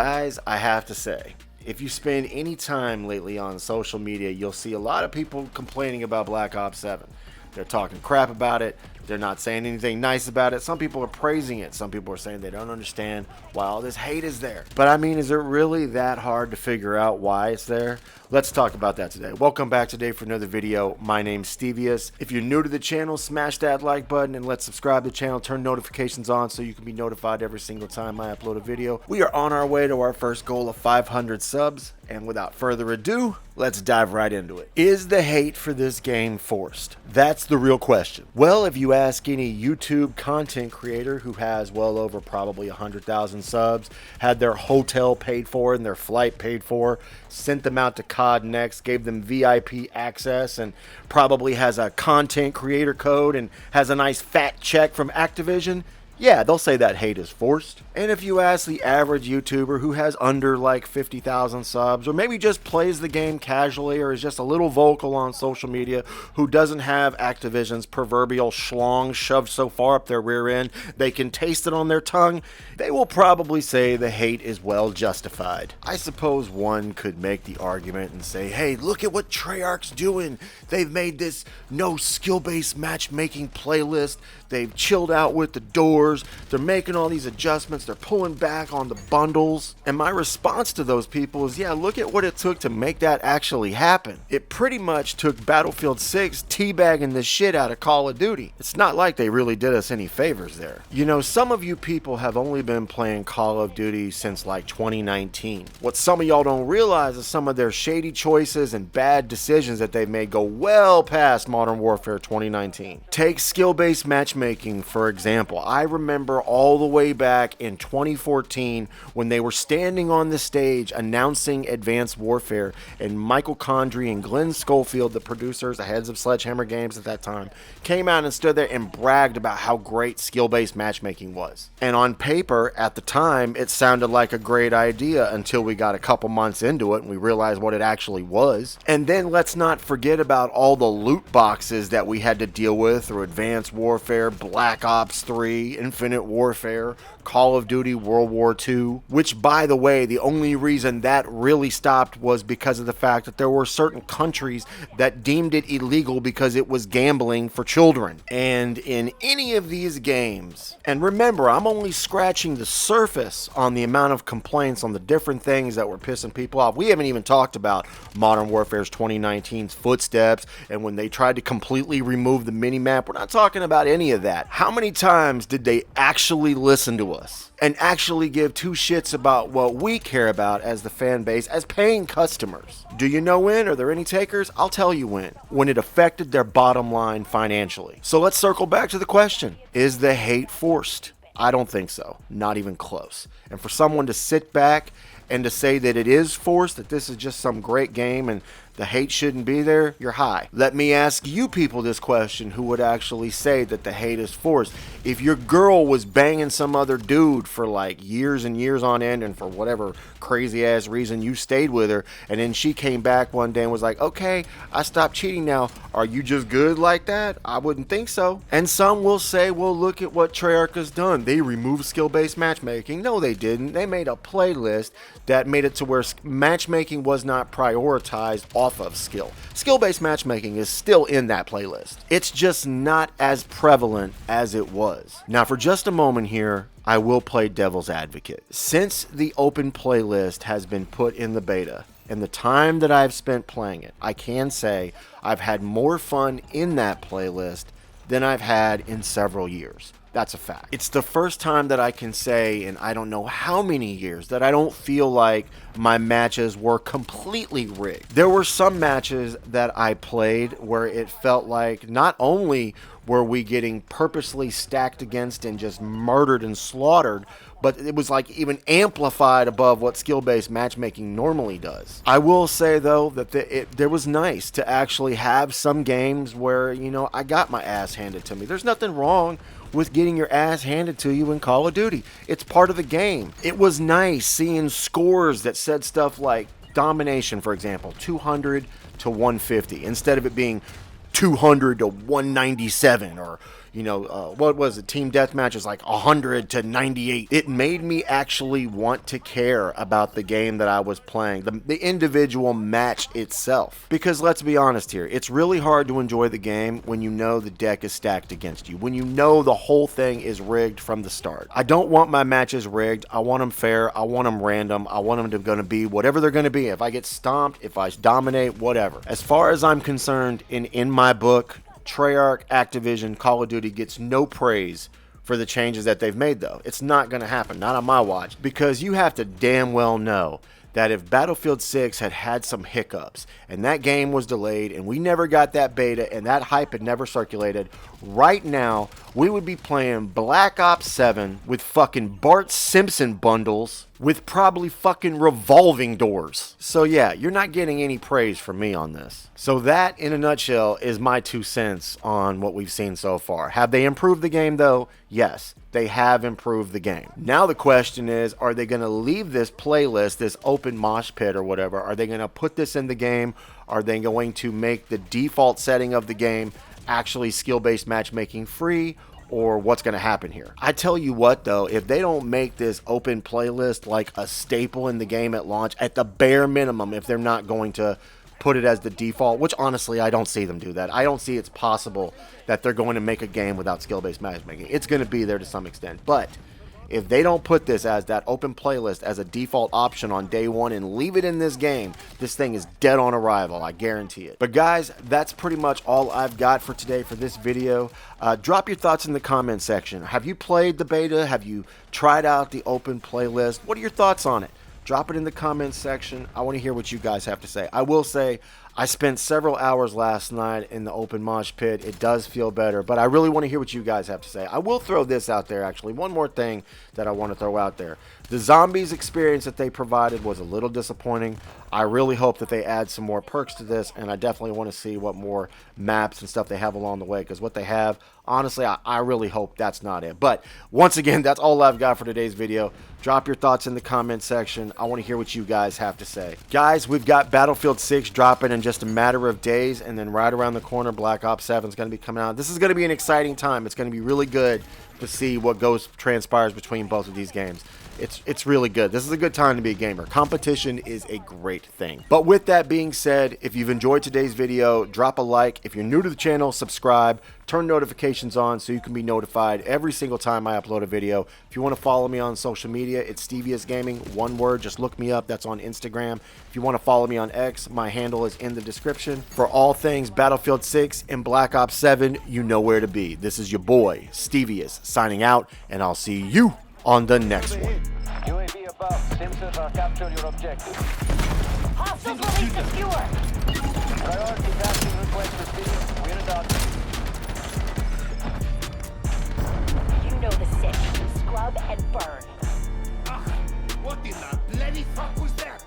Guys, I have to say, if you spend any time lately on social media, you'll see a lot of people complaining about Black Ops 7. They're talking crap about it. They're not saying anything nice about it. Some people are praising it. Some people are saying they don't understand why all this hate is there. But I mean, is it really that hard to figure out why it's there? Let's talk about that today. Welcome back today for another video. My name's Stevius. If you're new to the channel, smash that like button and let's subscribe to the channel. Turn notifications on so you can be notified every single time I upload a video. We are on our way to our first goal of 500 subs. And without further ado, let's dive right into it. Is the hate for this game forced? That's the real question. Well, if you ask any YouTube content creator who has well over probably 100,000 subs, had their hotel paid for and their flight paid for, sent them out to COD Next, gave them VIP access, and probably has a content creator code and has a nice fat check from Activision, yeah, they'll say that hate is forced. And if you ask the average YouTuber who has under like 50,000 subs, or maybe just plays the game casually, or is just a little vocal on social media, who doesn't have Activision's proverbial schlong shoved so far up their rear end they can taste it on their tongue, they will probably say the hate is well justified. I suppose one could make the argument and say, hey, look at what Treyarch's doing. They've made this no skill-based matchmaking playlist. They've chilled out with the doors. They're making all these adjustments. They're pulling back on the bundles. And my response to those people is, yeah, look at what it took to make that actually happen. It pretty much took Battlefield 6 teabagging the shit out of Call of Duty. It's not like they really did us any favors there. You know, some of you people have only been playing Call of Duty since like 2019. What some of y'all don't realize is some of their shady choices and bad decisions that they've made go well past Modern Warfare 2019. Take skill-based matchmaking, for example. I remember all the way back in 2014 when they were standing on the stage announcing Advanced Warfare, and Michael Condrey and Glenn Schofield, the producers, the heads of Sledgehammer Games at that time, came out and stood there and bragged about how great skill-based matchmaking was. And on paper, at the time, it sounded like a great idea until we got a couple months into it and we realized what it actually was. And then let's not forget about all the loot boxes that we had to deal with through Advanced Warfare, Black Ops 3, Infinite Warfare, Call of Duty World War II, which, by the way, the only reason that really stopped was because of the fact that there were certain countries that deemed it illegal because it was gambling for children. And in any of these games, and remember, I'm only scratching the surface on the amount of complaints on the different things that were pissing people off. We haven't even talked about Modern Warfare's 2019's footsteps and when they tried to completely remove the minimap. We're not talking about any of that. How many times did they actually listen to us and actually give two shits about what we care about as the fan base, as paying customers? Do you know when? Are there any takers? I'll tell you when. When it affected their bottom line financially. So let's circle back to the question. Is the hate forced? I don't think so. Not even close. And for someone to sit back and to say that it is forced, that this is just some great game and the hate shouldn't be there, you're high. Let me ask you people this question who would actually say that the hate is forced. If your girl was banging some other dude for like years and years on end, and for whatever crazy ass reason you stayed with her, and then she came back one day and was like, okay, I stopped cheating now, are you just good like that? I wouldn't think so. And some will say, well, look at what Treyarch has done. They removed skill-based matchmaking. No, they didn't. They made a playlist that made it to where matchmaking was not prioritized off of skill. Skill-based matchmaking is still in that playlist. It's just not as prevalent as it was. Now, for just a moment here, I will play devil's advocate. Since the open playlist has been put in the beta, and the time that I've spent playing it, I can say I've had more fun in that playlist than I've had in several years. That's a fact. It's the first time that I can say, in I don't know how many years, that I don't feel like my matches were completely rigged. There were some matches that I played where it felt like not only were we getting purposely stacked against and just murdered and slaughtered, but it was like even amplified above what skill-based matchmaking normally does. I will say though that there was nice to actually have some games where, you know, I got my ass handed to me. There's nothing wrong with getting your ass handed to you in Call of Duty. It's part of the game. It was nice seeing scores that said stuff like domination, for example, 200 to 150, instead of it being 200 to 197 or what was it? Team Deathmatch is like 100 to 98. It made me actually want to care about the game that I was playing, the individual match itself. Because let's be honest here, it's really hard to enjoy the game when you know the deck is stacked against you, when you know the whole thing is rigged from the start. I don't want my matches rigged. I want them fair. I want them random. I want them to going to be whatever they're going to be. If I get stomped, if I dominate, whatever. As far as I'm concerned, in my book, Treyarch, Activision, Call of Duty gets no praise for the changes that they've made, though. It's not going to happen, not on my watch, because you have to damn well know that if Battlefield 6 had some hiccups and that game was delayed and we never got that beta and that hype had never circulated, right now we would be playing Black Ops 7 with fucking Bart Simpson bundles with probably fucking revolving doors. So yeah, you're not getting any praise from me on this. So that, in a nutshell, is my 2 cents on what we've seen so far. Have they improved the game, though? Yes, they have improved the game. Now the question is, are they going to leave this playlist, this open mosh pit or whatever? Are they going to put this in the game? Are they going to make the default setting of the game actually skill-based matchmaking free? Or what's going to happen here? I tell you what, though, if they don't make this open playlist like a staple in the game at launch, at the bare minimum, if they're not going to put it as the default, which honestly I don't see them do that. I don't see it's possible that they're going to make a game without skill-based matchmaking. It's going to be there to some extent, but if they don't put this as that open playlist as a default option on day one and leave it in this game, this thing is dead on arrival. I guarantee it. But guys, that's pretty much all I've got for today for this video. Drop your thoughts in the comment section. Have you played the beta? Have you tried out the open playlist? What are your thoughts on it? Drop it in the comments section. I want to hear what you guys have to say. I will say I spent several hours last night in the open mosh pit. It does feel better, but I really want to hear what you guys have to say. I will throw this out there, actually. One more thing that I want to throw out there. The zombies experience that they provided was a little disappointing. I really hope that they add some more perks to this, and I definitely want to see what more maps and stuff they have along the way, because what they have, honestly, I really hope that's not it. But once again, that's all I've got for today's video. Drop your thoughts in the comment section. I want to hear what you guys have to say. Guys, we've got Battlefield 6 dropping in just a matter of days, and then right around the corner, Black Ops 7 is going to be coming out. This is going to be an exciting time. It's going to be really good to see what transpires between both of these games. It's really good. This is a good time to be a gamer. Competition is a great thing. But with that being said, if you've enjoyed today's video, drop a like. If you're new to the channel, subscribe. Turn notifications on so you can be notified every single time I upload a video. If you want to follow me on social media, it's Stevious Gaming. One word, just look me up. That's on Instagram. If you want to follow me on X, my handle is in the description. For all things Battlefield 6 and Black Ops 7, you know where to be. This is your boy, Stevious, signing out, and I'll see you on the next one. UAV above. Simpsons are capture your objective. Hostiles will be secure. Priority tasking request received. We're done. You know the set. Scrub and burn. What in the bloody fuck was that?